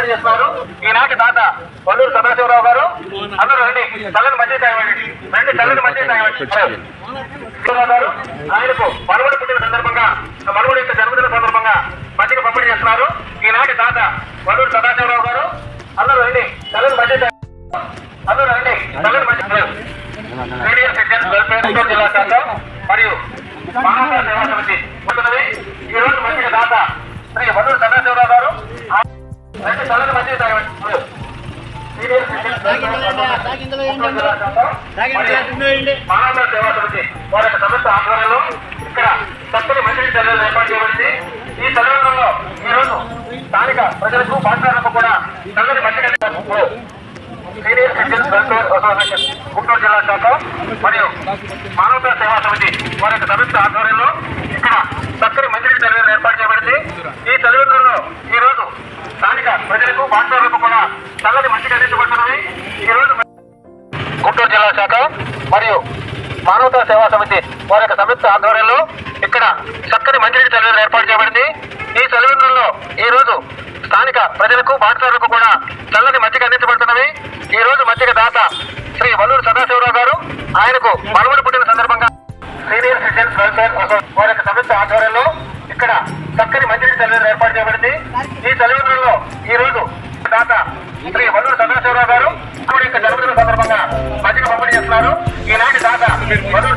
పంపిణీ చేస్తున్నారు. ఈనాటి దాత వల్లూరు సదాశివరావు గారు. అందరూ రండి, చల్లని మధ్య తాగండి, రండి చల్లని మధ్య తాగండి. గారు ఆయనకు మనవడి పుట్టిన సందర్భంగా, మనవడి యొక్క జన్మదిన సందర్భంగా మధ్యకి పంపిణీ చేస్తున్నారు. ఈనాటి దాత వల్లూరు సదాశివరావు గారు. అందరూ రండి, చల్లని మధ్య అందరూ రండి, చల్లని మధ్య సీనియర్ సిటిజన్స్ వెల్ఫేర్ గుంటూరు జిల్లా శాఖ మరియు మానవ సేవా సమితి ఉంటున్నది. ఈ రోజు మంచిగా దాత శ్రీ వల్లూరు సదాశివరావు గారు. రెండు చల్లని మధ్య సీనియర్ సిటిజన్స్ మానవ సేవా సమితి వారి యొక్క సంస్థ ఆధ్వర్యంలో ఇక్కడ చక్కని మంచి చర్యలు ఏర్పాటు చేయబడింది. ఈ చర్యలలో ఈ రోజు స్థానిక ప్రజలకు పాఠశాలకు కూడా చల్లని మంచి senior citizens welfare association Guntur జిల్లా శాఖ మరియు మానవతా సేవా సమితి వారి యొక్క సంస్థ ఆధ్వర్యంలో ఇక్కడ చక్కని మంచినీటి చర్యలు ఏర్పాటు చేయబడింది. ఈ చర్యలలో ఈ రోజు స్థానిక ప్రజలకు పాఠశాలకు కూడా చల్లని మంచిగా అందించబడుతున్నది. ఈ రోజు గుంటూరు జిల్లా శాఖ మరియు మానవతా సేవా సమితి వారి యొక్క సంస్థ ఆధ్వర్యంలో ఇక్కడ చక్కని మంచినీటి చర్యలు ఏర్పాటు చేయబడింది. ఈ చర్యలలో ఈ రోజు స్థానిక ప్రజలకు పాఠశాలకు కూడా చల్లని మజ్జిగ అందించబడుతున్నవి. ఈ రోజు మజ్జిగ దాత శ్రీ వల్లూరు సదాశివరావు గారు. ఆయనకు మనవడి పుట్టిన సందర్భంగా సీనియర్ సిటిజన్స్ వెల్ఫేర్ వారి యొక్క సంస్థ ఆధ్వర్యంలో ఇక్కడ చక్కని మంచినీటి చర్యలు ఏర్పాటు చేయబడింది. ఈ చర్యలలో ఈ రోజు దాత శ్రీ వల్లూరు సదాశివరావు గారు యొక్క జన్మదిన సందర్భంగా మజ్జిగ పంపిణీ చేస్తున్నారు. ఈనాటి దాత వల్లూరు